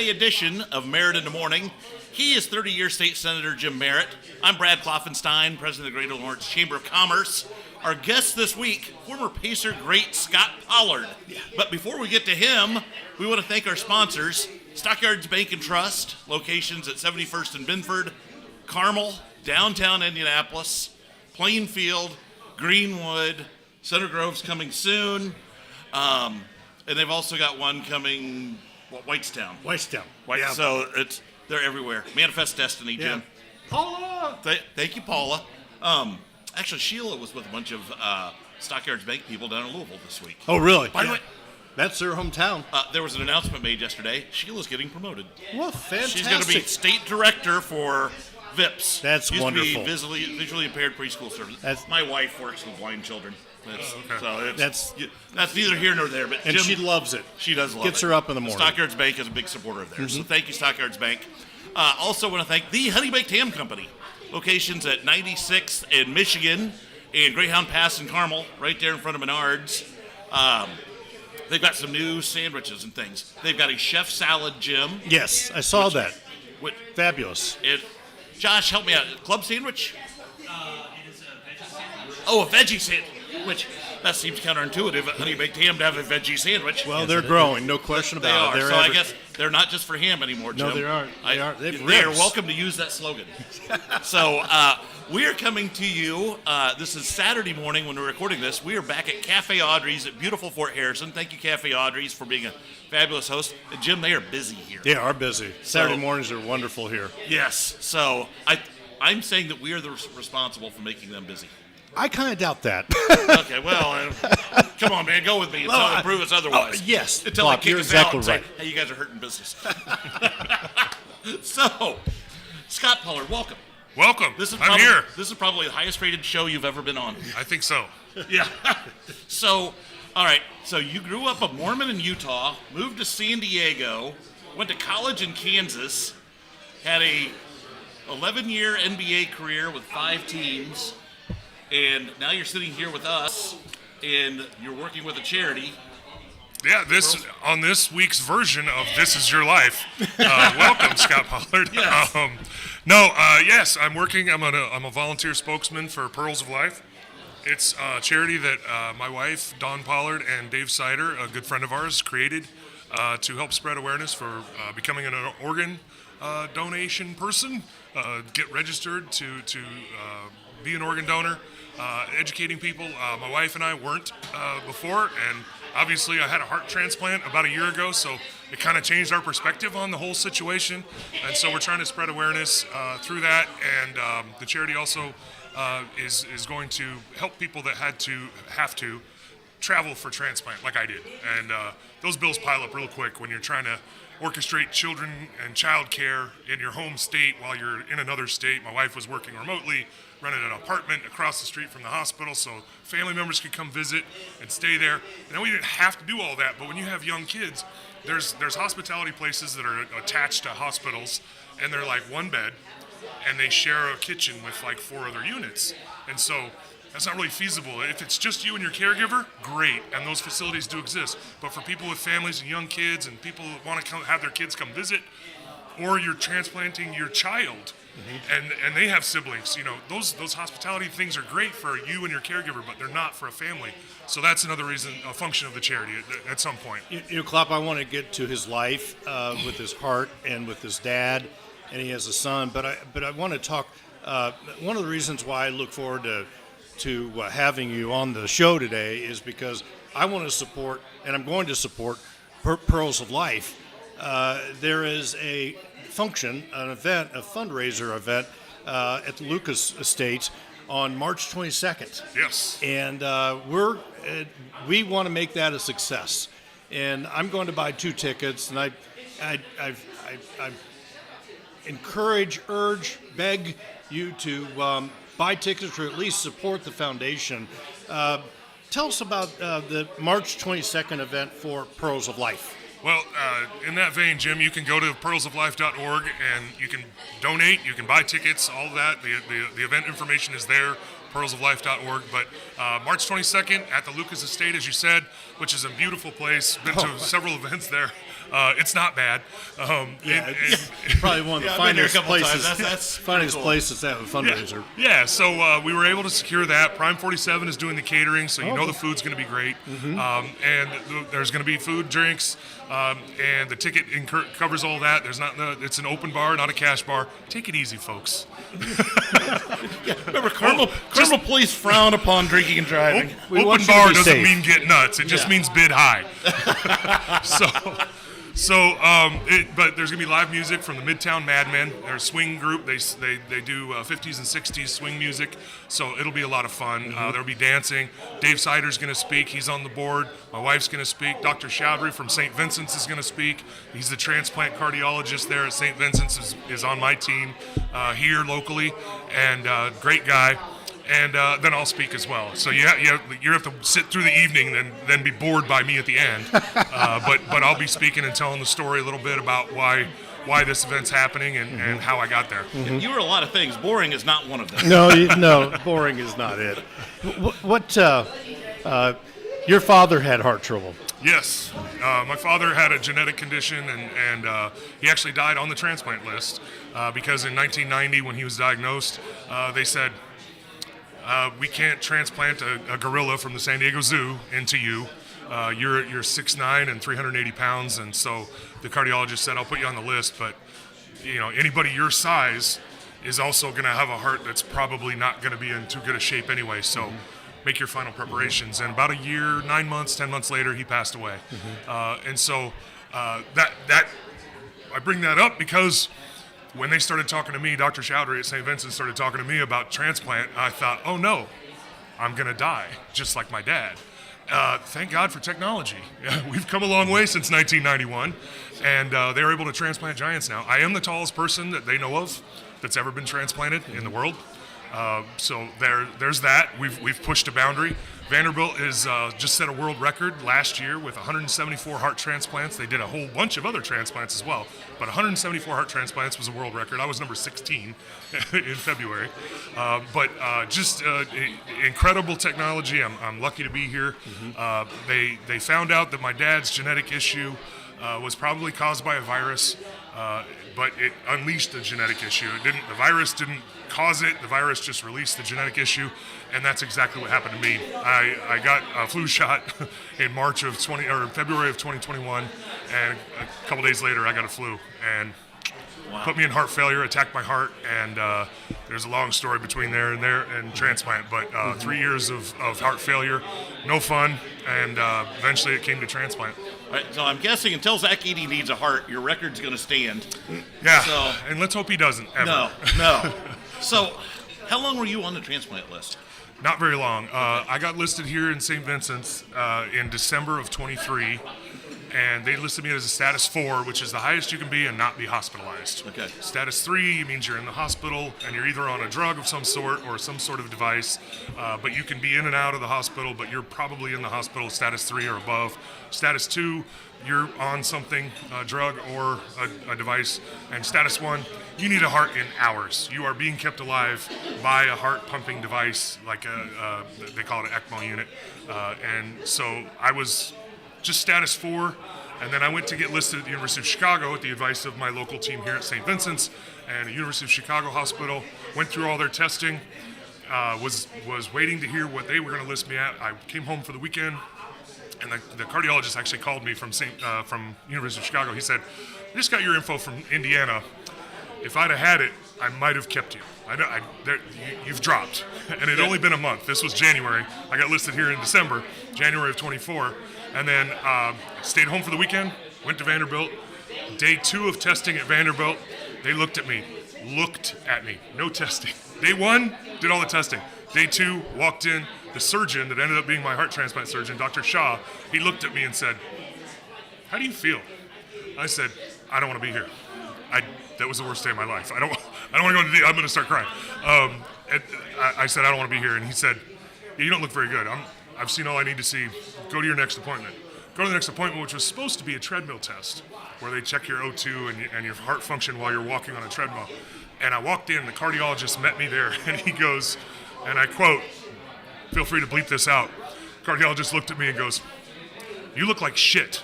Edition of Merritt in the Morning. He is 30-year state senator Jim Merritt. I'm Brad Kloffenstein, president of the Greater Lawrence Chamber of Commerce. Our guest this week, former Pacer great Scot Pollard. But before we get to him, we want to thank our sponsors, Stockyards Bank and Trust, locations at 71st and Binford, Carmel, downtown Indianapolis, Plainfield, Greenwood, Center Grove's coming soon, and they've also got one coming. Whitestown. Yeah. So they're everywhere. Manifest Destiny, Jim. Paula! Thank you, Paula. Actually, Sheila was with a bunch of Stockyards Bank people down in Louisville this week. Oh, really? By the way, that's their hometown. there was an announcement made yesterday. Sheila's getting promoted. Well, fantastic. She's going to be state director for VIPS. That's Used wonderful. To be visually impaired preschool service. My wife works with blind children. So that's neither here nor there. But and Jim, she loves it. She does love Gets it. her up in the morning. Stockyards Bank is a big supporter of theirs. So thank you, Stockyards Bank. Also want to thank the Honey Baked Ham Company. Locations at 96th in Michigan and Greyhound Pass in Carmel, right there in front of Menards. They've got some new sandwiches and things. They've got a chef salad, Jim. Yes, I saw that. Fabulous. Josh, help me out. Club sandwich? It is a veggie sandwich. Oh, a veggie sandwich. Which, that seems counterintuitive. Honey Baked Ham to have a veggie sandwich. Well, they're growing, no question They about are. it. So I guess they're not just for ham anymore, Jim. No, they aren't. They are. They have They are ribs. welcome to use that slogan. So we are coming to you. This is Saturday morning when we're recording this. We are back at Cafe Audrey's at beautiful Fort Harrison. Thank you, Cafe Audrey's, for being a fabulous host. Jim, they are busy here. They are busy. Saturday mornings are wonderful here. Yes. So I'm saying that we are responsible for making them busy. I kind of doubt that. Okay, well, come on, man, go with me until they prove us otherwise. Yes, Until Bob, they kick you're us exactly out and right. say, hey, you guys are hurting business. So, Scot Pollard, welcome. Welcome. I'm here. This is probably the highest rated show you've ever been on. I think so. Yeah. So, all right. So you grew up a Mormon in Utah, moved to San Diego, went to college in Kansas, had a 11-year NBA career with 5 teams, and now you're sitting here with us, and you're working with a charity. Yeah, on this week's version of This Is Your Life. Welcome, Scot Pollard. Yes. Yes, I'm working. I'm a volunteer spokesman for Pearls of Life. It's a charity that my wife, Dawn Pollard, and Dave Sider, a good friend of ours, created to help spread awareness for becoming an organ donation person, get registered to be an organ donor, educating people. My wife and I weren't before, and obviously I had a heart transplant about a year ago, so it kind of changed our perspective on the whole situation, and so we're trying to spread awareness through that, and the charity also is going to help people that have to travel for transplant like I did, and those bills pile up real quick when you're trying to orchestrate children and child care in your home state while you're in another state. My wife was working remotely, rented an apartment across the street from the hospital so family members could come visit and stay there. And we didn't have to do all that, but when you have young kids, there's hospitality places that are attached to hospitals, and they're like one bed, and they share a kitchen with like 4 other units. And so that's not really feasible. If it's just you and your caregiver, great, and those facilities do exist. But for people with families and young kids and people who want to have their kids come visit, or you're transplanting your child, and they have siblings, those hospitality things are great for you and your caregiver, but they're not for a family. So that's another reason, a function of the charity at some point. Klopp, I want to get to his life with his heart and with his dad, and he has a son. But I want to talk. One of the reasons why I look forward to having you on the show today is because I want to support, and I'm going to support, Pearls of Life. There is a function, an event, a fundraiser event at the Lucas Estates on March 22nd. Yes. And we want to make that a success. And I'm going to buy 2 tickets, and I encourage, urge, beg you to buy tickets or at least support the foundation. Tell us about the March 22nd event for Pearls of Life. Well, in that vein, Jim, you can go to pearlsoflife.org and you can donate, you can buy tickets, all of that. The event information is there. pearlsoflife.org. But March 22nd at the Lucas Estate, as you said, which is a beautiful place. Been to several events there. It's not bad. It's probably one of the I've been there a finest couple places. times. That's finest cool. places to have a fundraiser. Yeah, so we were able to secure that. Prime 47 is doing the catering, so you know the food's going to be great. And there's going to be food, drinks, and the ticket covers all that. It's an open bar, not a cash bar. Take it easy, folks. Remember, Carmel police frown upon drinking and driving. We want Open you to bar be doesn't safe. mean get nuts. It just means bid high. But there's gonna be live music from the Midtown Madmen. They're a swing group. They do 50s and 60s swing music. So it'll be a lot of fun. There'll be dancing. Dave Sider's gonna speak. He's on the board. My wife's gonna speak. Dr. Chowdhury from St. Vincent's is gonna speak. He's the transplant cardiologist there at St. Vincent's. Is on my team here locally, and great guy. And then I'll speak as well. So you have to sit through the evening and then be bored by me at the end. But I'll be speaking and telling the story a little bit about why this event's happening and how I got there. You were a lot of things. Boring is not one of them. No, boring is not it. Your father had heart trouble. Yes, my father had a genetic condition, and he actually died on the transplant list because in 1990, when he was diagnosed, they said, we can't transplant a gorilla from the San Diego Zoo into you. You're 6'9" and 380 pounds, and so the cardiologist said, I'll put you on the list, but anybody your size is also going to have a heart that's probably not going to be in too good a shape anyway, so make your final preparations. And about a year, 9 months, 10 months later, he passed away. And so that I bring that up because when they started talking to me, Dr. Chowdhury at St. Vincent started talking to me about transplant, I thought, oh no, I'm going to die, just like my dad. Thank God for technology. We've come a long way since 1991, and they are able to transplant giants now. I am the tallest person that they know of that's ever been transplanted in the world. So there's that. We've pushed a boundary. Vanderbilt has just set a world record last year with 174 heart transplants. They did a whole bunch of other transplants as well, but 174 heart transplants was a world record. I was number 16 in February. Just incredible technology. I'm lucky to be here. They found out that my dad's genetic issue was probably caused by a virus, but it unleashed the genetic issue. The virus didn't cause it. The virus just released the genetic issue, and that's exactly what happened to me. I got a flu shot in February of 2021, and a couple days later I got a flu and put me in heart failure, attacked my heart, and there's a long story between there and transplant, but 3 years of heart failure, no fun, and eventually it came to transplant. All right, so I'm guessing until Zach Eady needs a heart, your record's going to stand. Yeah, So- and let's hope he doesn't ever. No. So, how long were you on the transplant list? Not very long. I got listed here in St. Vincent's in December of 23, and they listed me as a status 4, which is the highest you can be and not be hospitalized. Okay. Status 3 means you're in the hospital and you're either on a drug of some sort or some sort of device, but you can be in and out of the hospital, but you're probably in the hospital status 3 or above. Status 2, you're on something, a drug or a device. And status 1, you need a heart in hours. You are being kept alive by a heart pumping device, like they call it an ECMO unit. And so I was just status 4, and then I went to get listed at the University of Chicago at the advice of my local team here at St. Vincent's and the University of Chicago Hospital. Went through all their testing, was waiting to hear what they were going to list me at. I came home for the weekend, and the cardiologist actually called me from University of Chicago. He said, "I just got your info from Indiana. If I'd have had it, I might have kept you. You've dropped." And it had only been a month. This was January. I got listed here in December, January of 24. And then stayed home for the weekend, went to Vanderbilt. Day 2 of testing at Vanderbilt, they looked at me, no testing. Day 1, did all the testing. Day 2, walked in, the surgeon that ended up being my heart transplant surgeon, Dr. Shaw, he looked at me and said, "How do you feel?" I said, "I don't want to be here. That was the worst day of my life. I don't want to go into I'm going to start crying." I said, "I don't want to be here." And he said, "Yeah, you don't look very good. I've seen all I need to see. Go to your next appointment." Go to the next appointment, which was supposed to be a treadmill test, where they check your O2 and your heart function while you're walking on a treadmill. And I walked in, the cardiologist met me there, and he goes, And I quote, feel free to bleep this out. Cardiologist looked at me and goes, "You look like shit.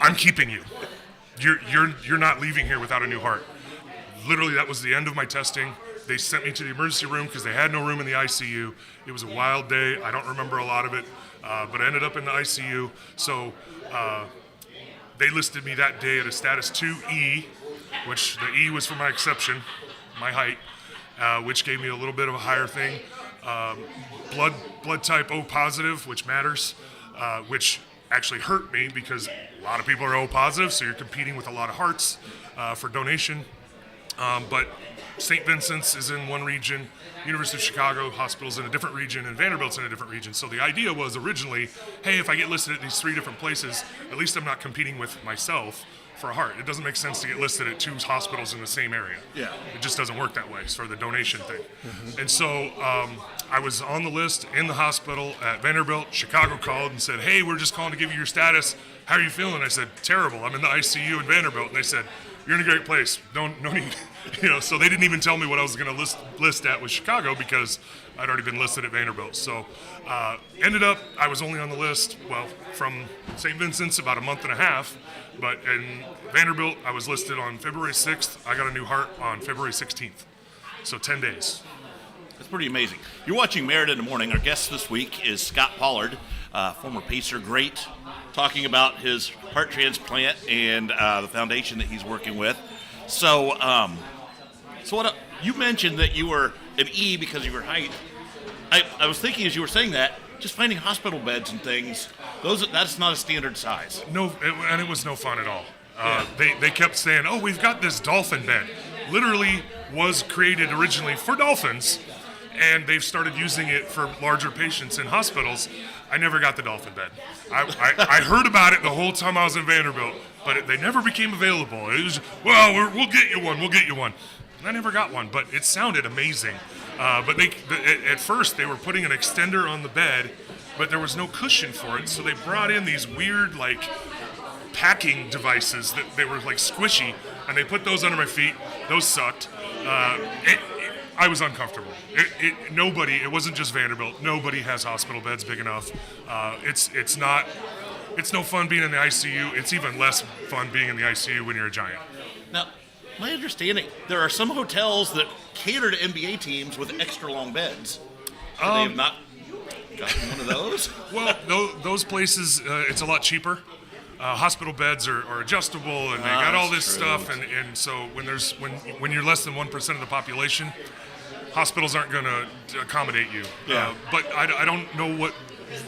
I'm keeping you. You're not leaving here without a new heart." Literally, that was the end of my testing. They sent me to the emergency room because they had no room in the ICU. It was a wild day. I don't remember a lot of it, but I ended up in the ICU. So they listed me that day at a status 2E, which the E was for my exception, my height, which gave me a little bit of a higher thing. Blood type O positive, which matters, which actually hurt me because a lot of people are O positive, so you're competing with a lot of hearts for donation. But St. Vincent's is in one region, University of Chicago Hospital's in a different region, and Vanderbilt's in a different region. So the idea was originally, hey, if I get listed at these 3 different places, at least I'm not competing with myself for a heart. It doesn't make sense to get listed at 2 hospitals in the same area. Yeah. It just doesn't work that way. It's for the donation thing. Mm-hmm. And so I was on the list in the hospital at Vanderbilt. Chicago called and said, "Hey, we're just calling to give you your status. How are you feeling?" I said, "Terrible. I'm in the ICU at Vanderbilt." And they said, "You're in a great place. No need." So they didn't even tell me what I was going to list at with Chicago because I'd already been listed at Vanderbilt. So ended up, I was only on the list, from St. Vincent's about a month and a half. But in Vanderbilt, I was listed on February 6th. I got a new heart on February 16th. So 10 days. That's pretty amazing. You're watching Merritt in the Morning. Our guest this week is Scot Pollard, former Pacer great, talking about his heart transplant and the foundation that he's working with. So, you mentioned that you were an E because of your height. I was thinking as you were saying that, just finding hospital beds and things, that's not a standard size. No, and it was no fun at all. They kept saying, "Oh, we've got this dolphin bed." Literally was created originally for dolphins, and they've started using it for larger patients in hospitals. I never got the dolphin bed. I heard about it the whole time I was in Vanderbilt, but they never became available. It was, we'll get you one. And I never got one, but it sounded amazing. But at first they were putting an extender on the bed, but there was no cushion for it, so they brought in these weird packing devices that they were squishy, and they put those under my feet. Those sucked. I was uncomfortable. It wasn't just Vanderbilt. Nobody has hospital beds big enough. It's no fun being in the ICU. It's even less fun being in the ICU when you're a giant. Now, my understanding, there are some hotels that cater to NBA teams with extra long beds. They have not gotten one of those? Well, those places, it's a lot cheaper. Hospital beds are adjustable, and they got all this stuff, and so when you're less than 1% of the population, hospitals aren't going to accommodate you. Yeah. But I don't know what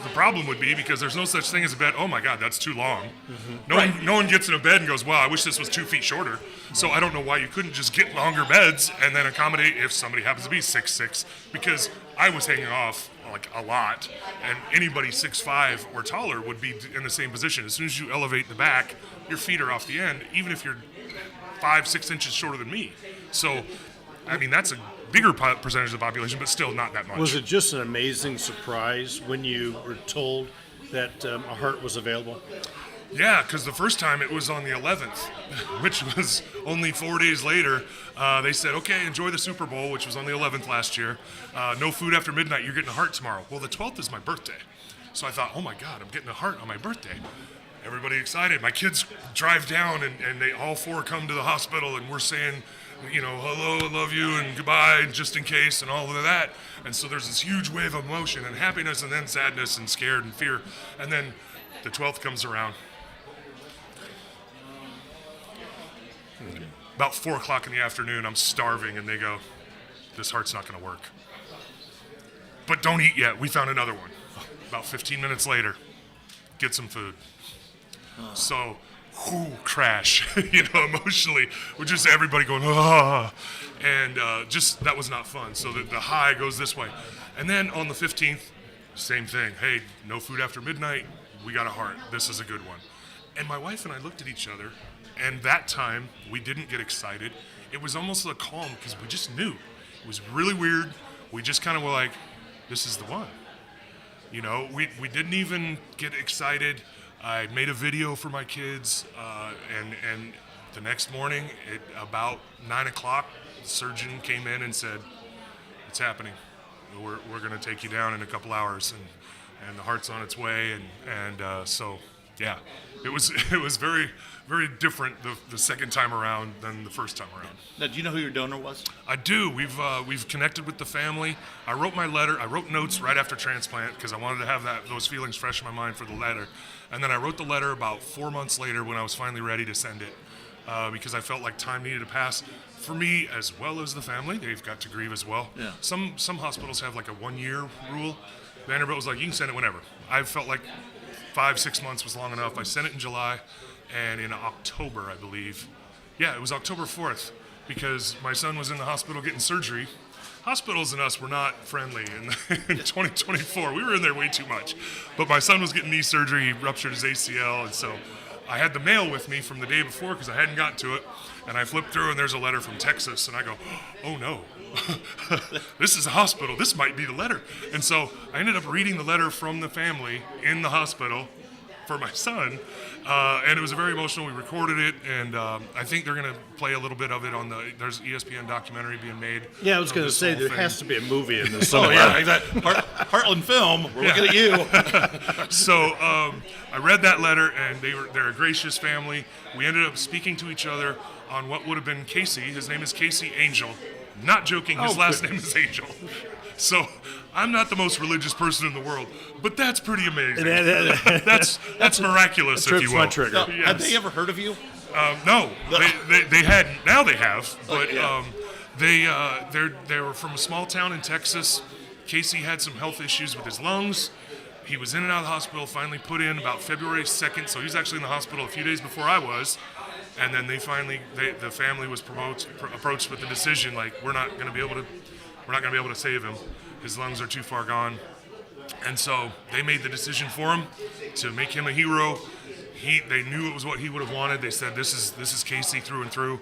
the problem would be, because there's no such thing as a bed. Oh my God, that's too long. Mm-hmm. No one gets in a bed and goes, "Wow, I wish this was 2 feet shorter." So I don't know why you couldn't just get longer beds and then accommodate if somebody happens to be 6'6", because I was hanging off a lot, and anybody 6'5" or taller would be in the same position. As soon as you elevate the back, your feet are off the end, even if you're 5-6 inches shorter than me. So, I mean, that's a bigger percentage of the population, but still not that much. Was it just an amazing surprise when you were told that a heart was available? Yeah, because the first time it was on the 11th, which was only 4 days later. They said, "Okay, enjoy the Super Bowl," which was on the 11th last year. No food after midnight. You're getting a heart tomorrow. Well, the 12th is my birthday. So I thought, oh my God, I'm getting a heart on my birthday. Everybody excited. My kids drive down, and they all 4 come to the hospital, and we're saying, hello, I love you, and goodbye, just in case, and all of that. And so there's this huge wave of emotion and happiness, and then sadness and scared and fear. And then the 12th comes around. About 4 o'clock in the afternoon, I'm starving, and they go, "This heart's not going to work. But don't eat yet. We found another one." About 15 minutes later, get some food. So, crash, emotionally, with just everybody going, "Ah," and just that was not fun. So the high goes this way. And then on the 15th, same thing. Hey, no food after midnight. We got a heart. This is a good one. And my wife and I looked at each other, and that time we didn't get excited. It was almost a calm, because we just knew. It was really weird. We just kind of were like, this is the one. We didn't even get excited. I made a video for my kids, and the next morning, at about 9 o'clock, the surgeon came in and said, "It's happening. we're going to take you down in a couple hours, and the heart's on its way, and so yeah, it was very very different the second time around than the first time around. Now, do you know who your donor was? I do. We've connected with the family. I wrote my letter. I wrote notes right after transplant because I wanted to have those feelings fresh in my mind for the letter. And then I wrote the letter about 4 months later when I was finally ready to send it because I felt like time needed to pass for me as well as the family. They've got to grieve as well. Yeah. Some hospitals have like a 1-year rule. Vanderbilt was like, you can send it whenever. I felt like 5-6 months was long enough. I sent it in July, and in October, I believe. Yeah, it was October 4th. Because my son was in the hospital getting surgery. Hospitals and us were not friendly in 2024. We were in there way too much. But my son was getting knee surgery, he ruptured his ACL, and so I had the mail with me from the day before because I hadn't gotten to it. And I flipped through, and there's a letter from Texas, and I go, oh no, this is a hospital. This might be the letter. And so I ended up reading the letter from the family in the hospital for my son, and it was very emotional. We recorded it, and I think they're going to play a little bit of it on there's ESPN documentary being made. Yeah, I was going to say there has to be a movie in this. Oh yeah, exactly. Heartland Film. We're looking at you. So I read that letter, and they're a gracious family. We ended up speaking to each other on what would have been Casey. His name is Casey Angel. Not joking. His last name is Angel. So I'm not the most religious person in the world, but that's pretty amazing. That's miraculous, if you will. Trigger. Now, Yes. Have they ever heard of you? No, they hadn't. Now they have, but yeah. they were from a small town in Texas. Casey had some health issues with his lungs. He was in and out of the hospital. Finally put in about February 2nd, so he was actually in the hospital a few days before I was. And then the family was approached with the decision like we're not going to be able to save him. His lungs are too far gone. And so they made the decision for him to make him a hero. They knew it was what he would have wanted. They said, this is Casey through and through.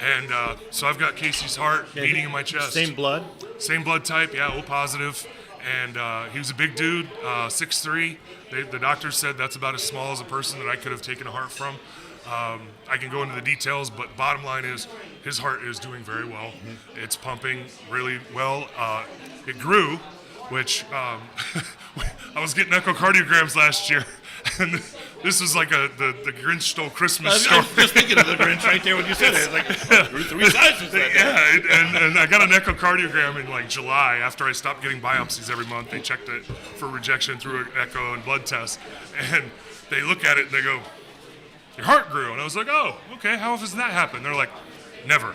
And so I've got Casey's heart beating in my chest. Same blood? Same blood type, yeah, O positive. And he was a big dude, 6'3". The doctor said that's about as small as a person that I could have taken a heart from. I can go into the details, but bottom line is his heart is doing very well. Mm-hmm. It's pumping really well. It grew, which I was getting echocardiograms last year, and this was like the Grinch Stole Christmas I story. was just thinking of the Grinch right there when you said it. It's like, grew 3 sizes that day. Yeah, and I got an echocardiogram in like July after I stopped getting biopsies every month. They checked it for rejection through an echo and blood test, and they look at it and they go, your heart grew. And I was like, oh, okay, how often does that happen? They're like, never.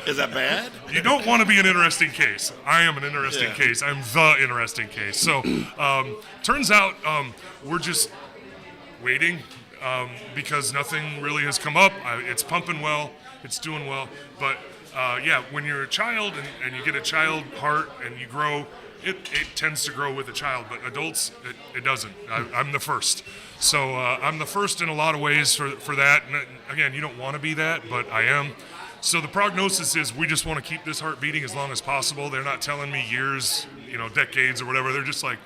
Is that bad? You don't want to be an interesting case. I am an interesting case. I'm the interesting case. So turns out we're just waiting because nothing really has come up. It's pumping well. It's doing well. But when you're a child and you get a child heart and you grow, it tends to grow with a child. But adults, it doesn't. I'm the first. So I'm the first in a lot of ways for that. And again, you don't want to be that, but I am. So the prognosis is we just want to keep this heart beating as long as possible. They're not telling me years, decades or whatever. They're just like,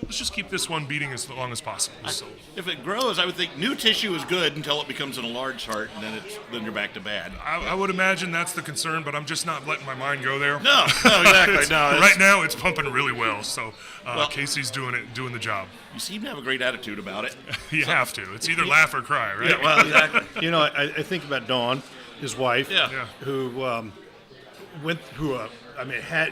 let's just keep this one beating as long as possible. So If it grows, I would think new tissue is good until it becomes an enlarged heart, and then you're back to bad. I would imagine that's the concern, but I'm just not letting my mind go there. No, exactly. No, Right now, it's pumping really well. So Casey's doing the job. You seem to have a great attitude about it. You have to. It's either laugh or cry, right? Yeah, well, exactly. I think about Dawn, his wife, Yeah. who went through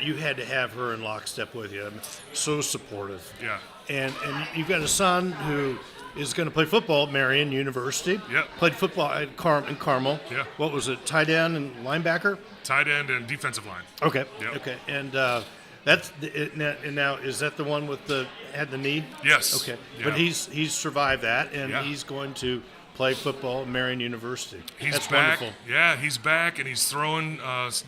you had to have her in lockstep with you. I mean, so supportive. Yeah. And you've got a son who is going to play football at Marion University. Yep. Played football at in Carmel. Yeah. What was it, tight end and linebacker? Tight end and defensive line. Okay. Yep. Okay. And and now is that the one with had the knee? Yes. Okay. Yeah. But he's survived that, and Yeah. he's going to play football at Marion University. He's That's back. wonderful. Yeah, he's back, and he's throwing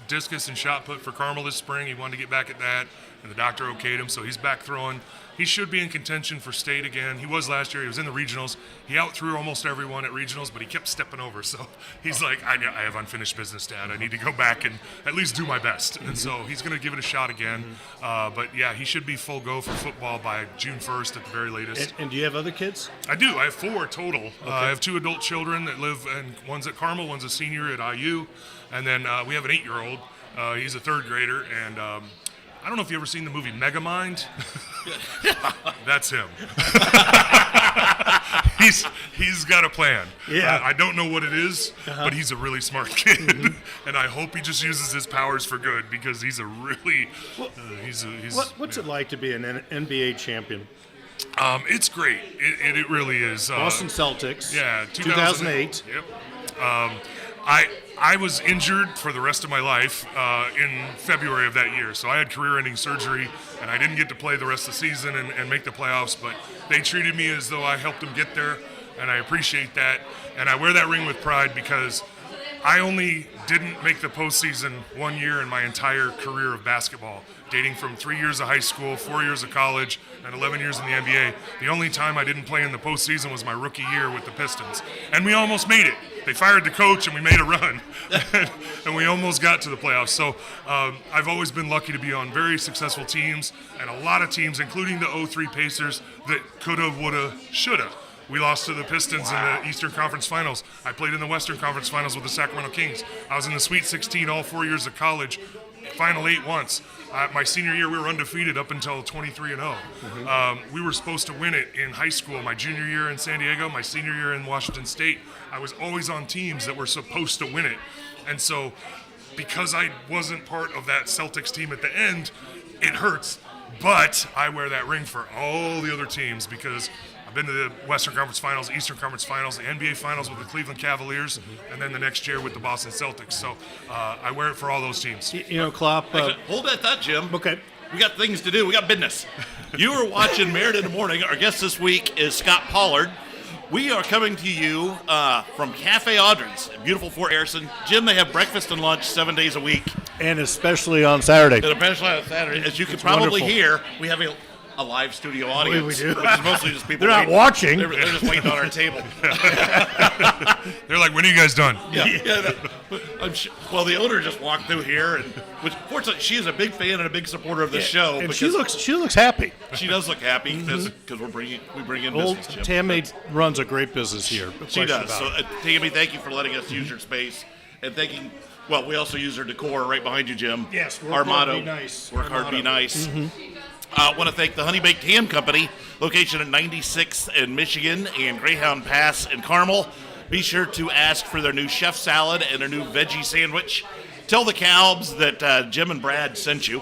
discus and shot put for Carmel this spring. He wanted to get back at that, and the doctor okayed him, so he's back throwing. He should be in contention for state again. He was last year. He was in the regionals. He outthrew almost everyone at regionals, but he kept stepping over. So he's like, I have unfinished business, Dad. I need to go back and at least do my best. And so he's going to give it a shot again. But yeah, he should be full go for football by June 1st at the very latest. And do you have other kids? I do. I have 4 total. I have 2 adult children that live, and one's at Carmel, one's a senior at IU, and then we have an 8-year-old. He's a 3rd grader, and I don't know if you've ever seen the movie Megamind. That's him. He's got a plan. Yeah. I don't know what it is, but he's a really smart kid, and I hope he just uses his powers for good because he's a really What's it like to be an NBA champion? It's great. It really is. Boston Celtics. Yeah, 2008. Yep. I was injured for the rest of my life in February of that year, so I had career-ending surgery, and I didn't get to play the rest of the season and make the playoffs, but they treated me as though I helped them get there, and I appreciate that, and I wear that ring with pride because I only didn't make the postseason 1 year in my entire career of basketball, dating from 3 years of high school, 4 years of college, and 11 years in the NBA. The only time I didn't play in the postseason was my rookie year with the Pistons. And we almost made it. They fired the coach and we made a run. And we almost got to the playoffs. So I've always been lucky to be on very successful teams and a lot of teams, including the 03 Pacers, that coulda, woulda, shoulda. We lost to the Pistons in the Eastern Conference Finals. I played in the Western Conference Finals with the Sacramento Kings. I was in the Sweet 16 all 4 years of college, Final 8 once. My senior year, we were undefeated up until 23-0. We were supposed to win it in high school. My junior year in San Diego, my senior year in Washington State, I was always on teams that were supposed to win it. And so because I wasn't part of that Celtics team at the end, it hurts. But I wear that ring for all the other teams because I've been to the Western Conference Finals, Eastern Conference Finals, the NBA Finals with the Cleveland Cavaliers, and then the next year with the Boston Celtics. So I wear it for all those teams. You know, Klopp. Hold that thought, Jim. Okay. We got things to do. We got business. You are watching Merritt in the Morning. Our guest this week is Scot Pollard. We are coming to you from Cafe Audrey's in beautiful Fort Harrison. Jim, they have breakfast and lunch 7 days a week. And especially on Saturday. And especially on Saturday. As you can probably hear, we have a live studio audience. We do. Which is mostly just people. They're not watching. They're just waiting on our table. They're like, when are you guys done? Yeah. Well, the owner just walked through here, and which fortunately she is a big fan and a big supporter of the show. And she looks happy. She does look happy because we bring in Old business. Jim. Tammy runs a great business here. She does. So, Tammy, thank you for letting us use your space, and thanking. Well, we also use her decor right behind you, Jim. Yes, our motto. Be nice. Work hard, be nice. I want to thank the Honey Baked Ham Company, location at 96th in Michigan and Greyhound Pass in Carmel. Be sure to ask for their new chef salad and their new veggie sandwich. Tell the Calbs that Jim and Brad sent you.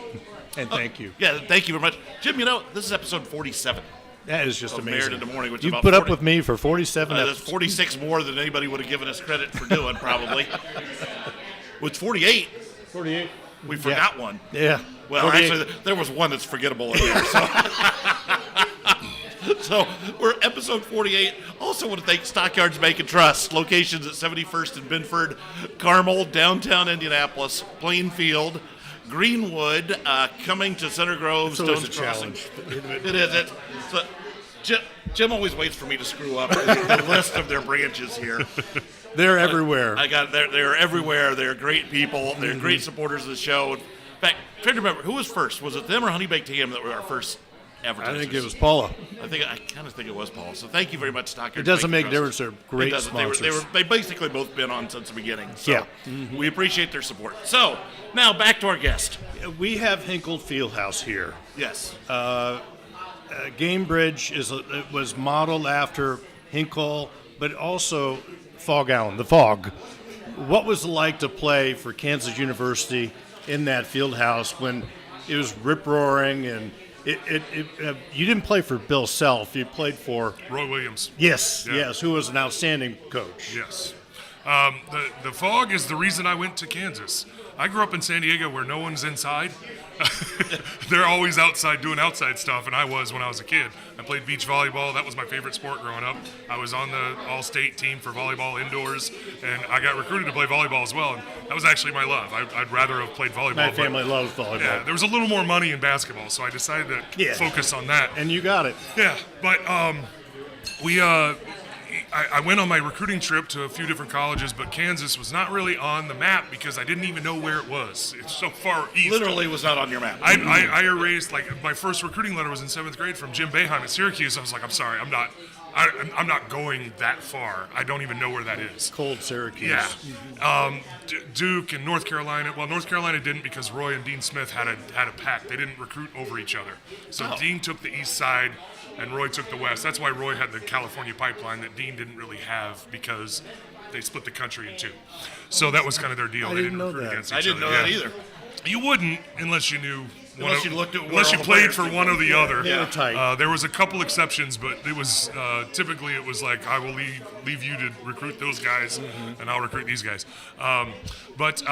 And thank you. Yeah, thank you very much. Jim, you know, this is episode 47. That is just of amazing. Merritt in the Morning, which is You about put 40, up with me for 47 that's episodes. 46 more than anybody would have given us credit for doing, probably. With 48, 48. we forgot one. Yeah. Well, 48. actually, there was one that's forgettable in there. So, so we're episode 48. Also want to thank Stockyards Bank and Trust, locations at 71st and Binford, Carmel, downtown Indianapolis, Plainfield, Greenwood, coming to Center Grove, It's always Stones a Crossing. challenge. It is. So, Jim always waits for me to screw up the list of their branches here. They're everywhere. They're everywhere. They're great people. They're great supporters of the show. In fact, trying to remember who was first. Was it them or Honey Baked Ham that were our first advertisers? I think it was Paula. I kind of think it was Paul. So thank you very much, Stockyards. It doesn't Bank make a and difference. Trust. They're great It doesn't. sponsors. They basically both been on since the beginning. So Yeah. we appreciate their support. So now back to our guest. We have Hinkle Fieldhouse here. Yes. Gamebridge was modeled after Hinkle, but also Fog Allen, the Fog. What was it like to play for Kansas University in that field house when it was rip-roaring and you didn't play for Bill Self, you played for Roy Williams. yes, Yeah. who was an outstanding coach. Yes. The fog is the reason I went to Kansas. I grew up in San Diego where no one's inside. They're always outside doing outside stuff, and I was when I was a kid. I played beach volleyball. That was my favorite sport growing up. I was on the all-state team for volleyball indoors, and I got recruited to play volleyball as well. And that was actually my love. I'd rather have played volleyball. My but, family loves volleyball. yeah, there was a little more money in basketball, so I decided to focus on that. And you got it. Yeah, but I went on my recruiting trip to a few different colleges, but Kansas was not really on the map because I didn't even know where it was. It's so far east. Literally was not on your map. I erased, like, my first recruiting letter was in 7th grade from Jim Boeheim at Syracuse. I was like, I'm sorry, I'm I'm not going that far. I don't even know where that is. Cold Syracuse. Yeah. Duke and North Carolina. Well, North Carolina didn't because Roy and Dean Smith had a pact. They didn't recruit over each other. So Dean took the east side and Roy took the west. That's why Roy had the California pipeline that Dean didn't really have because they split the country in two. So that was kind of their deal. They didn't know recruit that. against each I didn't other. know that either. You wouldn't unless you knew. Unless you looked at where unless all you the played players for came one or the other. They were tight. There was a couple exceptions, but it was typically it was like I will leave you to recruit those guys, and I'll recruit these guys. But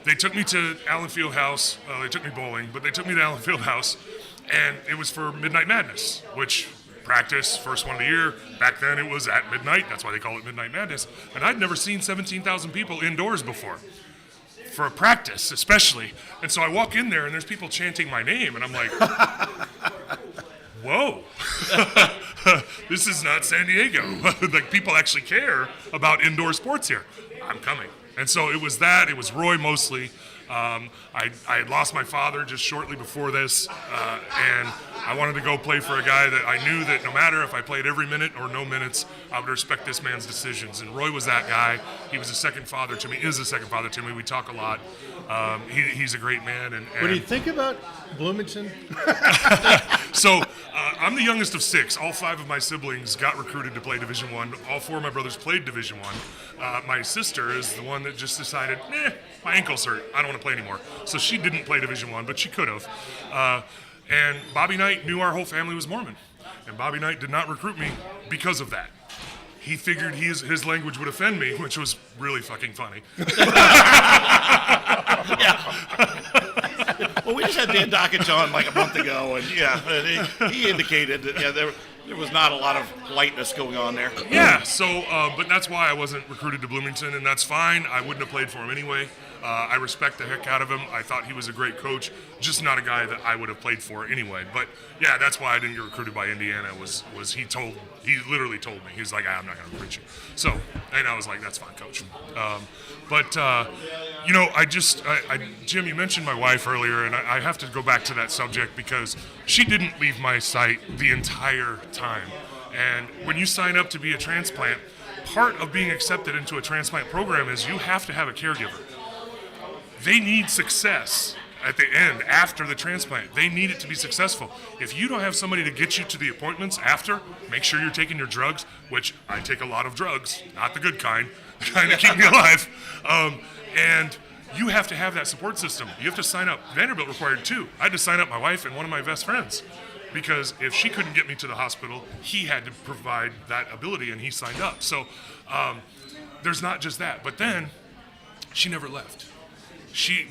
they took me to Allen Fieldhouse. They took me bowling, but they took me to Allen Fieldhouse, and it was for Midnight Madness, which practice first one of the year. Back then it was at midnight. That's why they call it Midnight Madness. And I'd never seen 17,000 people indoors before. For a practice, especially. And so I walk in there and there's people chanting my name and I'm like, whoa, this is not San Diego. Like people actually care about indoor sports here. I'm coming. And so it was that, it was Roy mostly. I had lost my father just shortly before this, and I wanted to go play for a guy that I knew that no matter if I played every minute or no minutes, I would respect this man's decisions. And Roy was that guy. He was a second father to me, is a second father to me. We talk a lot. He's a great man. And What do you think about Bloomington? So I'm the youngest of six. All five of my siblings got recruited to play Division I. All four of my brothers played Division I. My sister is the one that just decided, my ankle's hurt. I don't want to play anymore. So she didn't play Division I, but she could have. And Bobby Knight knew our whole family was Mormon. And Bobby Knight did not recruit me because of that. He figured his language would offend me, which was really fucking funny. Well, we just had Dan Dockich on like a month ago, and he indicated that there was not a lot of politeness going on there. Yeah, so, but that's why I wasn't recruited to Bloomington, and that's fine. I wouldn't have played for him anyway. I respect the heck out of him. I thought he was a great coach, just not a guy that I would have played for anyway. But yeah, that's why I didn't get recruited by Indiana. Was he literally told me, he was like, I'm not going to recruit you. So, and I was like, that's fine, coach. Jim, you mentioned my wife earlier, and I have to go back to that subject because she didn't leave my sight the entire time. And when you sign up to be a transplant, part of being accepted into a transplant program is you have to have a caregiver. They need success at the end, after the transplant. They need it to be successful. If you don't have somebody to get you to the appointments after, make sure you're taking your drugs, which I take a lot of drugs, not the good kind, the kind that keep me alive. And you have to have that support system. You have to sign up. Vanderbilt required two. I had to sign up my wife and one of my best friends because if she couldn't get me to the hospital, he had to provide that ability, and he signed up. So there's not just that. But then she never left.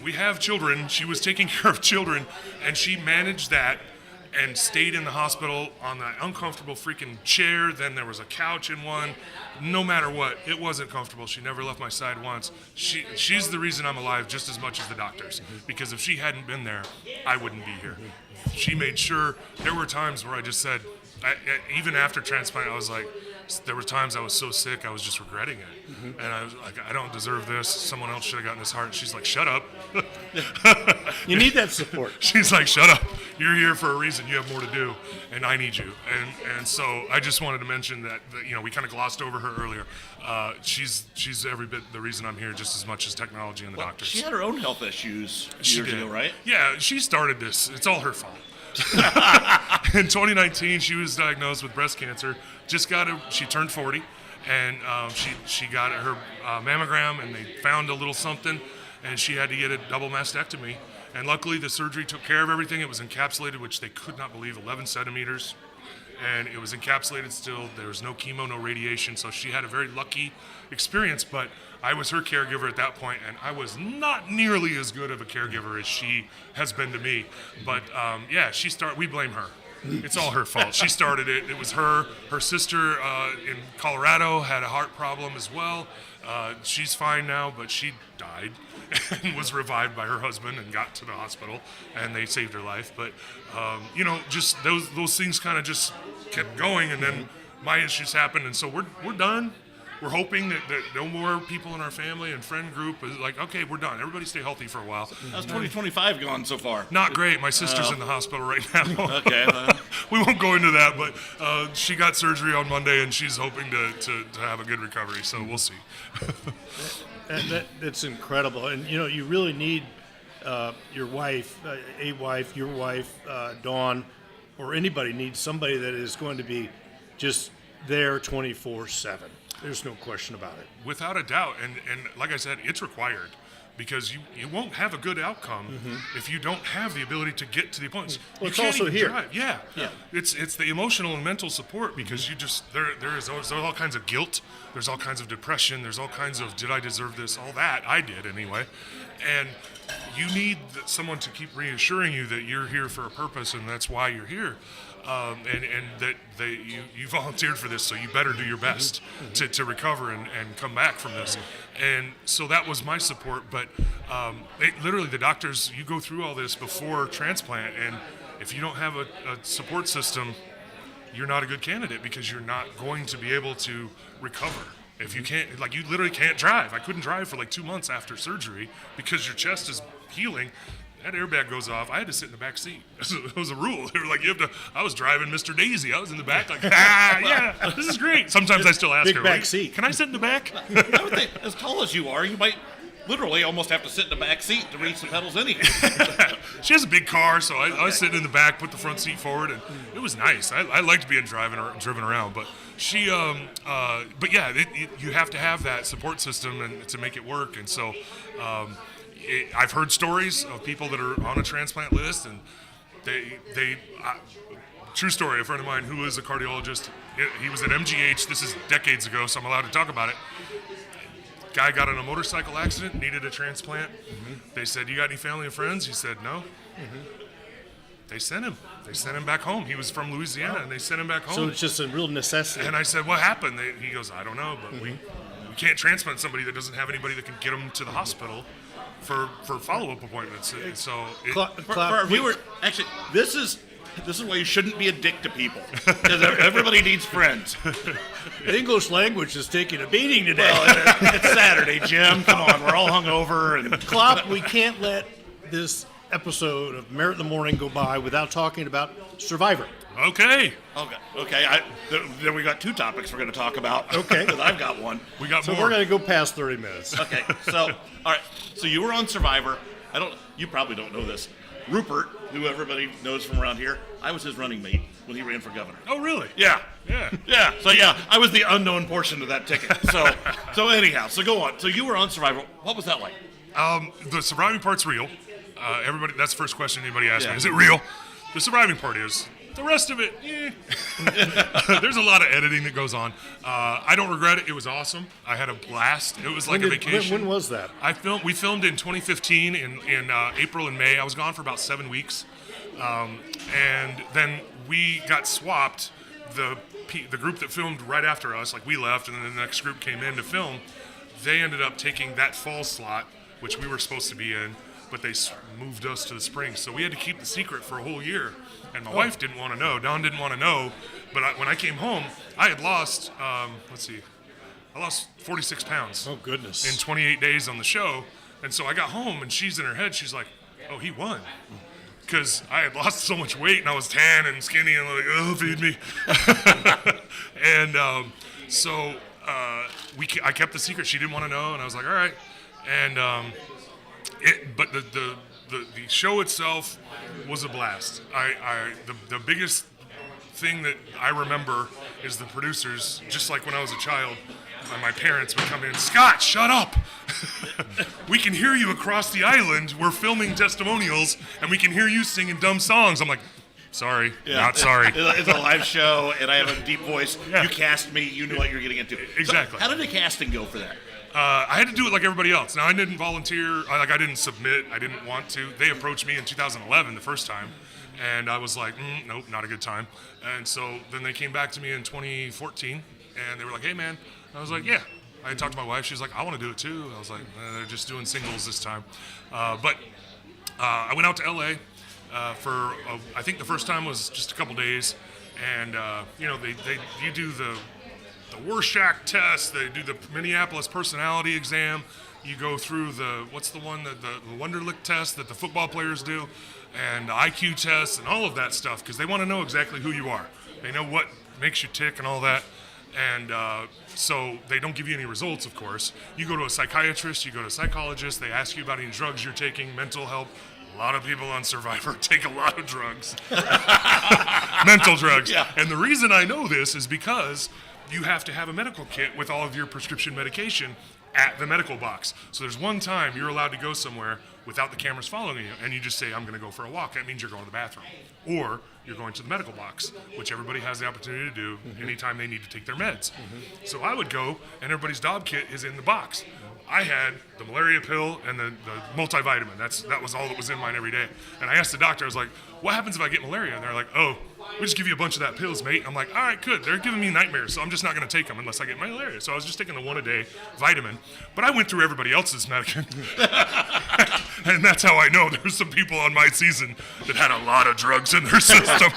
We have children. She was taking care of children, and she managed that and stayed in the hospital on that uncomfortable freaking chair. Then there was a couch in one. No matter what, it wasn't comfortable. She never left my side once. She's the reason I'm alive just as much as the doctors, because if she hadn't been there, I wouldn't be here. She made sure. There were times where I just said, even after transplant, I was like, there were times I was so sick, I was just regretting it. And I was like, I don't deserve this. Someone else should have gotten this heart. And she's like, shut up. You need that support. She's like, shut up. You're here for a reason. You have more to do, and I need you. And so I just wanted to mention that we kind of glossed over her earlier. She's every bit the reason I'm here, just as much as technology and the doctors. She had her own health issues She years did. ago, right? Yeah, she started this. It's all her fault. In 2019, she was diagnosed with breast cancer. She turned 40, and she got her mammogram, and they found a little something, and she had to get a double mastectomy. And luckily, the surgery took care of everything. It was encapsulated, which they could not believe, 11 centimeters. And it was encapsulated still. There was no chemo, no radiation. So she had a very lucky experience, but I was her caregiver at that point, and I was not nearly as good of a caregiver as she has been to me. But we blame her. It's all her fault. She started it. It was her. Her sister in Colorado had a heart problem as well. She's fine now, but she died and was revived by her husband and got to the hospital, and they saved her life. But just those things kind of just kept going, and then my issues happened, and so we're done. we're hoping that no more people in our family and friend group is like, okay, we're done. Everybody stay healthy for a while. How's 2025 gone so far? Not great. My sister's in the hospital right now. Okay. We won't go into that, but she got surgery on Monday, and she's hoping to have a good recovery. So we'll see. It's incredible, and you really need your wife, your wife, Dawn, or anybody needs somebody that is going to be just there 24/7. There's no question about it. Without a doubt, and like I said, it's required. Because you won't have a good outcome if you don't have the ability to get to the appointments. Well, you it's can't also even here. drive. Yeah. It's the emotional and mental support because you just there's all kinds of guilt, there's all kinds of depression, there's all kinds of did I deserve this, all that I did anyway, and you need someone to keep reassuring you that you're here for a purpose and that's why you're here. And that you volunteered for this, so you better do your best to recover and come back from this. And so that was my support. But literally, the doctors, you go through all this before transplant, and if you don't have a support system, you're not a good candidate because you're not going to be able to recover. If you can't, like, you literally can't drive. I couldn't drive for like 2 months after surgery because your chest is healing. That airbag goes off. I had to sit in the back seat. It was a rule. They were like, you have to. I was driving Mr. Daisy. I was in the back, like, yeah, this is great. Sometimes I still ask Big her, back like, seat. Can I sit in the back? I would think, as tall as you are, you might literally almost have to sit in the back seat to reach the pedals anyhow. She has a big car, so I was sitting in the back, put the front seat forward, and it was nice. I liked being driven around, but she, but yeah, you have to have that support system and to make it work, and so. I've heard stories of people that are on a transplant list, and true story. A friend of mine who is a cardiologist, he was at MGH. This is decades ago, so I'm allowed to talk about it. Guy got in a motorcycle accident, needed a transplant. They said, "You got any family and friends?" He said, "No." They sent him. They sent him back home. He was from Louisiana, and they sent him back home. So it's just a real necessity. And I said, "What happened?" He goes, "I don't know, but we can't transplant somebody that doesn't have anybody that can get them to the hospital for follow-up appointments." So For our viewer, actually, this is why you shouldn't be a dick to people. Because everybody needs friends. English language is taking a beating today. Well, it's Saturday, Jim. Come on, we're all hungover. And Klopp, we can't let this episode of Merritt in the Morning go by without talking about Survivor. okay. Okay. Then we got two topics we're going to talk about. Okay. Because I've got one. We got So more. we're going to go past 30 minutes. Okay. So, all right. So you were on Survivor. You probably don't know this. Rupert, who everybody knows from around here, I was his running mate when he ran for governor. Oh, really? Yeah. Yeah. So I was the unknown portion of that ticket. So anyhow, so go on. So you were on Survivor. What was that like? The surviving part's real. Everybody, that's the first question anybody asks Yeah. me. Is it real? The surviving part is. The rest of it, there's a lot of editing that goes on. I don't regret it. It was awesome. I had a blast. It was like a vacation. When was that? We filmed in 2015 in April and May. I was gone for about 7 weeks, and then we got swapped. The group that filmed right after us, like we left, and then the next group came in to film. They ended up taking that fall slot, which we were supposed to be in, but they moved us to the spring. So we had to keep the secret for a whole year. And my wife didn't want to know. Dawn didn't want to know. But when I came home, I had lost, I lost 46 pounds. Oh, goodness. In 28 days on the show. And so I got home, and she's in her head. She's like, oh, he won. Because I had lost so much weight, and I was tan and skinny, and like, oh, feed me. And so I kept the secret. She didn't want to know, and I was like, all right. And but the show itself was a blast. The biggest thing that I remember is the producers, just like when I was a child, my parents would come in, Scott, shut up! We can hear you across the island. We're filming testimonials, and we can hear you singing dumb songs. I'm like, sorry, not sorry. It's a live show, and I have a deep voice. Yeah. You cast me. You knew what you were getting into. Exactly. So how did the casting go for that? I had to do it like everybody else. Now, I didn't volunteer. I didn't submit. I didn't want to. They approached me in 2011 the first time, and I was like, nope, not a good time. And so then they came back to me in 2014, and they were like, hey, man. I was like, yeah. I had talked to my wife. She was like, I want to do it too. I was like, they're just doing singles this time. But I went out to LA for, I think the first time was just a couple days. And, you do the the Rorschach test. They do the Minneapolis personality exam. You go through the Wonderlic test that the football players do, and the IQ tests and all of that stuff, because they want to know exactly who you are. They know what makes you tick and all that. And so they don't give you any results, of course. You go to a psychiatrist, you go to a psychologist, they ask you about any drugs you're taking, mental help. A lot of people on Survivor take a lot of drugs. Mental drugs. Yeah. And the reason I know this is because you have to have a medical kit with all of your prescription medication at the medical box. So there's one time you're allowed to go somewhere without the cameras following you, and you just say, I'm going to go for a walk. That means you're going to the bathroom. Or you're going to the medical box, which everybody has the opportunity to do anytime they need to take their meds. So I would go, and everybody's dog kit is in the box. I had the malaria pill and the multivitamin. That was all that was in mine every day. And I asked the doctor, I was like, what happens if I get malaria? And they're like, oh, we just give you a bunch of that pills, mate. I'm like, all right, good. They're giving me nightmares, so I'm just not going to take them unless I get malaria. So I was just taking the one-a-day vitamin. But I went through everybody else's medicine. And that's how I know there's some people on my season that had a lot of drugs in their system.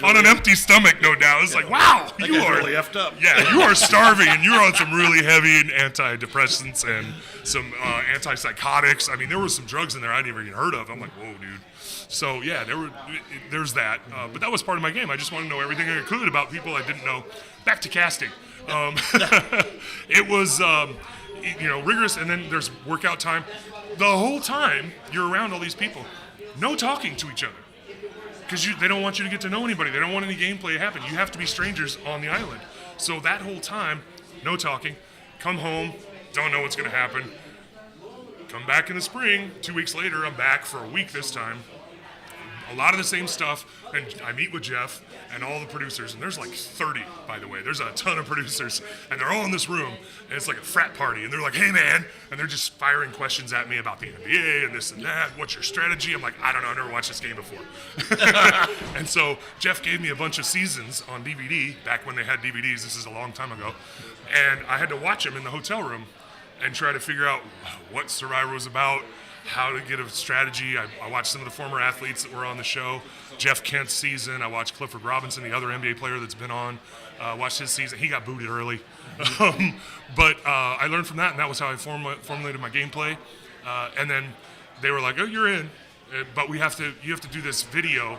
On an empty stomach, no doubt. It's like, wow, That you guy's are really effed up. Yeah, you are starving, and you're on some really heavy antidepressants and some antipsychotics. I mean, there were some drugs in there I'd never even heard of. I'm like, whoa, dude. So yeah, there's that. But that was part of my game. I just wanted to know everything I could about people I didn't know. Back to casting. It was rigorous, and then there's workout time. The whole time you're around all these people, no talking to each other, because they don't want you to get to know anybody. They don't want any gameplay to happen. You have to be strangers on the island. So that whole time, no talking. Come home, don't know what's going to happen. Come back in the spring. 2 weeks later, I'm back for a week this time. A lot of the same stuff, and I meet with Jeff and all the producers, and there's like 30, by the way. There's a ton of producers, and they're all in this room, and it's like a frat party, and they're like, hey, man, and they're just firing questions at me about the NBA and this and that. What's your strategy? I'm like, I don't know. I've never watched this game before. And so Jeff gave me a bunch of seasons on DVD, back when they had DVDs. This is a long time ago, and I had to watch them in the hotel room and try to figure out what Survivor was about, how to get a strategy. I watched some of the former athletes that were on the show. Jeff Kent's season. I watched Clifford Robinson, the other NBA player that's been on. Watched his season. He got booted early. But I learned from that, and that was how I formulated my gameplay. And then they were like, oh, you're in. But you have to do this video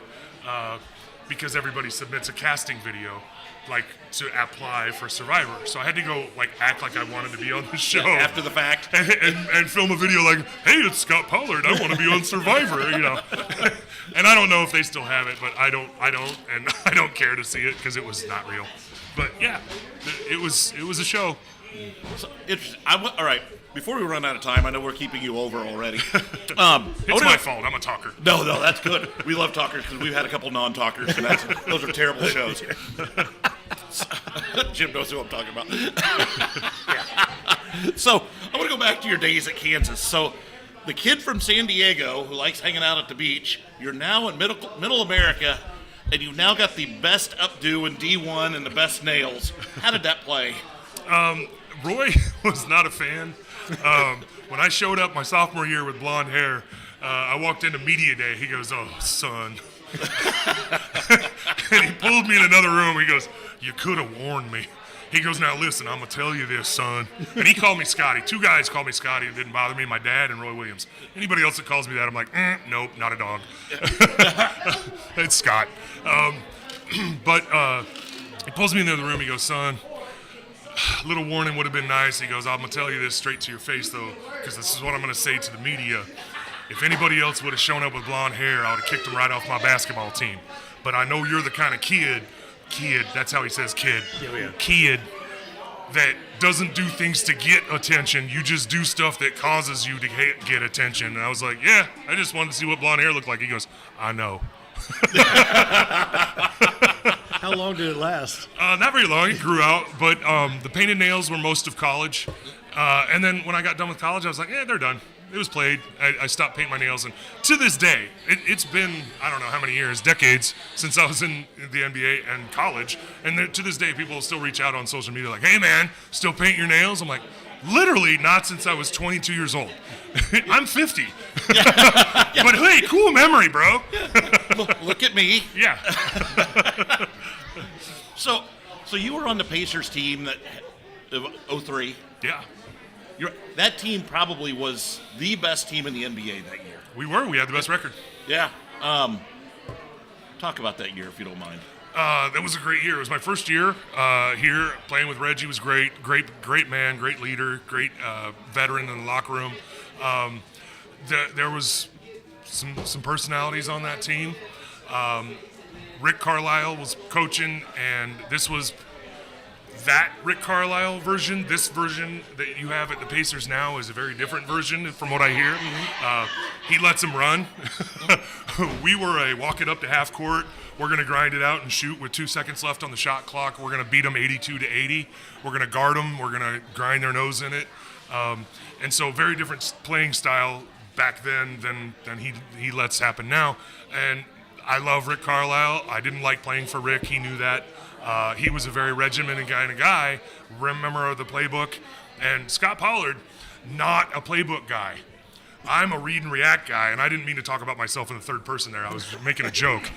because everybody submits a casting video, like, to apply for Survivor. So I had to go, like, act like I wanted to be on the show. After the fact. And film a video like, hey, it's Scot Pollard, I want to be on Survivor, And I don't know if they still have it, but I don't, and I don't care to see it because it was not real. But yeah, it was a show. So, all right. Before we run out of time, I know we're keeping you over already. It's my fault. I'm a talker. No, that's good. We love talkers because we've had a couple non-talkers, and those are terrible shows. Jim knows who I'm talking about. So I want to go back to your days at Kansas. So the kid from San Diego who likes hanging out at the beach, you're now in middle America, and you've now got the best updo in D1 and the best nails. How did that play? Roy was not a fan. When I showed up my sophomore year with blonde hair, I walked into media day. He goes, oh, son. And he pulled me in another room. He goes, you could have warned me. He goes, now listen, I'm going to tell you this, son. And he called me Scotty. Two guys called me Scotty. It didn't bother me, my dad and Roy Williams. Anybody else that calls me that, I'm like, nope, not a dog. It's Scott. But he pulls me into the room. He goes, son, a little warning would have been nice. He goes, I'm going to tell you this straight to your face, though, because this is what I'm going to say to the media. If anybody else would have shown up with blonde hair, I would have kicked them right off my basketball team. But I know you're the kind of kid, that's how he says kid, kid that doesn't do things to get attention. You just do stuff that causes you to get attention. And I was like, yeah, I just wanted to see what blonde hair looked like. He goes, I know. How long did it last? Not very long. It grew out, but the painted nails were most of college. And then when I got done with college, I was like, they're done. It was played. I stopped painting my nails, and to this day, it's been, I don't know how many years, decades, since I was in the NBA and college, and to this day, people still reach out on social media like, hey man, still paint your nails? I'm like, literally not since I was 22 years old. I'm 50. But hey, cool memory, bro. Look at me. Yeah. So So you were on the Pacers team that of '03. Yeah, That team probably was the best team in the NBA that year. we were. We had the best record. Yeah. Talk about that year if you don't mind. That was a great year. It was my first year here. Playing with Reggie was great. Great man, great leader, great veteran in the locker room. There was some personalities on that team. Rick Carlisle was coaching, and this was that Rick Carlisle version. This version that you have at the Pacers now is a very different version from what I hear. He lets them run. We were a walk it up to half court. We're going to grind it out and shoot with 2 seconds left on the shot clock. We're going to beat them 82-80. We're going to guard them. We're going to grind their nose in it. And so very different playing style back then than he lets happen now. And I love Rick Carlisle. I didn't like playing for Rick. He knew that. He was a very regimented kind of guy, remember the playbook. And Scot Pollard, not a playbook guy. I'm a read and react guy, and I didn't mean to talk about myself in the third person there. I was making a joke,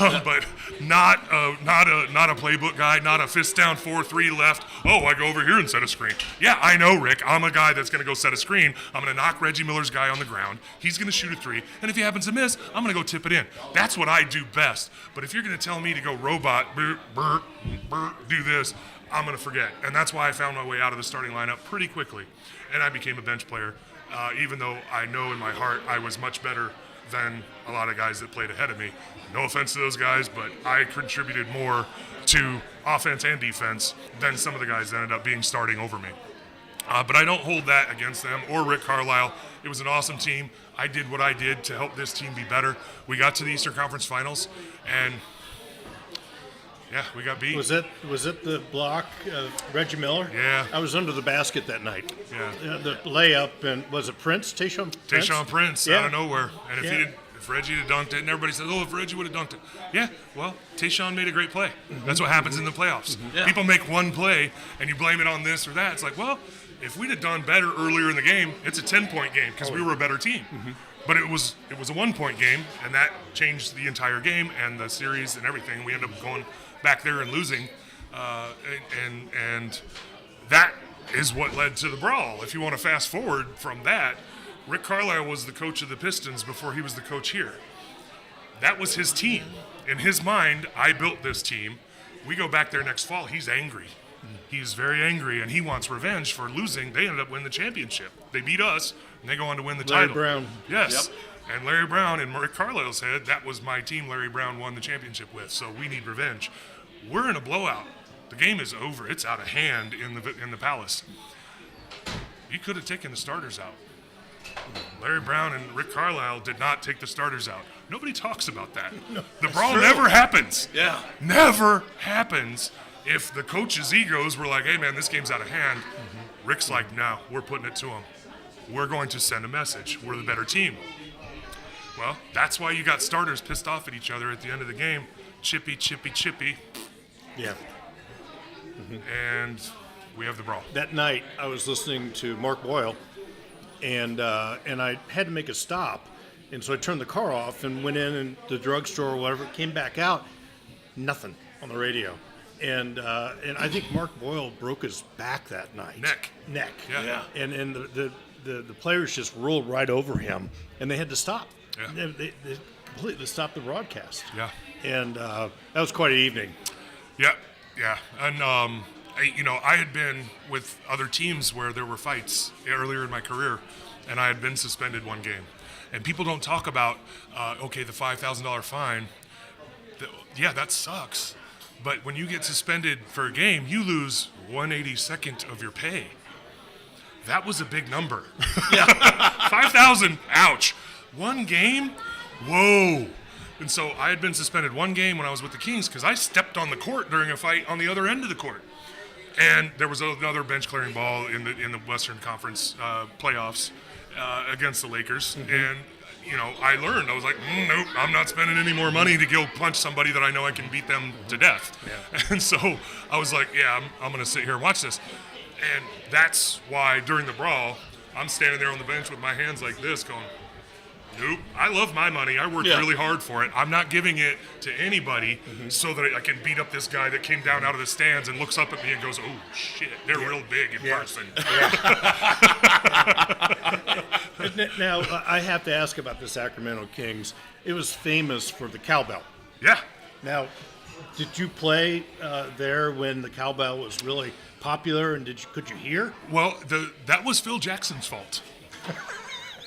but not a playbook guy, not a fist down 4-3 left. Oh, I go over here and set a screen. Yeah, I know, Rick. I'm a guy that's going to go set a screen. I'm going to knock Reggie Miller's guy on the ground. He's going to shoot a 3, and if he happens to miss, I'm going to go tip it in. That's what I do best. But if you're going to tell me to go robot, do this, I'm going to forget. And that's why I found my way out of the starting lineup pretty quickly, and I became a bench player. Even though I know in my heart I was much better than a lot of guys that played ahead of me. No offense to those guys, but I contributed more to offense and defense than some of the guys that ended up being starting over me. But I don't hold that against them or Rick Carlisle. It was an awesome team. I did what I did to help this team be better. We got to the Eastern Conference Finals, and yeah, we got beat. Was it the block, Reggie Miller? Yeah. I was under the basket that night. Yeah. The layup, and was it Prince? Tayshaun Prince? Tayshaun Prince Yeah. out of nowhere. And Yeah. if Reggie had dunked it, and everybody said, oh, if Reggie would have dunked it. Yeah, well, Tayshaun made a great play. That's what happens in the playoffs. Yeah. People make one play, and you blame it on this or that. It's like, well, if we'd have done better earlier in the game, it's a 10-point game because we were a better team. But it was a 1-point game, and that changed the entire game and the series and everything. We ended up going back there and losing, and that is what led to the brawl. If you want to fast forward from that, Rick Carlisle was the coach of the Pistons before he was the coach here. That was his team. In his mind, I built this team. We go back there next fall, he's angry. He's very angry, and he wants revenge for losing. They ended up winning the championship. They beat us, and they go on to win the Larry title. Brown. Yes. Yep. And Larry Brown, in Rick Carlisle's head, that was my team Larry Brown won the championship with, so we need revenge. We're in a blowout. The game is over. It's out of hand in the Palace. You could have taken the starters out. Larry Brown and Rick Carlisle did not take the starters out. Nobody talks about that. The brawl never happens. Yeah. Never happens if the coaches' egos were like, hey, man, this game's out of hand. Rick's like, no, we're putting it to them. We're going to send a message. We're the better team. Well, that's why you got starters pissed off at each other at the end of the game. Chippy, chippy, chippy. Yeah. And we have the brawl. That night, I was listening to Mark Boyle, and I had to make a stop, and so I turned the car off and went in the drugstore or whatever. Came back out, nothing on the radio, and I think Mark Boyle broke his back that night. Neck. Yeah. And the players just rolled right over him, and they had to stop. Yeah. They completely stopped the broadcast. Yeah. And that was quite an evening. Yeah. And, I had been with other teams where there were fights earlier in my career, and I had been suspended one game. And people don't talk about, the $5,000 fine. Yeah, that sucks. But when you get suspended for a game, you lose 1/82nd of your pay. That was a big number. Yeah. 5,000, ouch. One game? Whoa. And so I had been suspended one game when I was with the Kings because I stepped on the court during a fight on the other end of the court. And there was another bench clearing ball in the Western Conference playoffs against the Lakers. And, I learned. I was like, nope, I'm not spending any more money to go punch somebody that I know I can beat them to death. Yeah. And so I was like, yeah, I'm going to sit here and watch this. And that's why during the brawl, I'm standing there on the bench with my hands like this going, Nope. I love my money. I worked Yeah. really hard for it. I'm not giving it to anybody so that I can beat up this guy that came down out of the stands and looks up at me and goes, "Oh shit, they're real big in person." Now, I have to ask about the Sacramento Kings. It was famous for the cowbell. Yeah. Now, did you play there when the cowbell was really popular, and could you hear? Well, that was Phil Jackson's fault.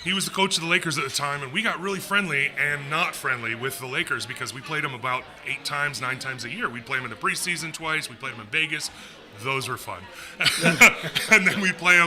He was the coach of the Lakers at the time, and we got really friendly and not friendly with the Lakers because we played them about 8 times, 9 times a year. We'd play them in the preseason twice. We played them in Vegas. Those were fun. And then we play them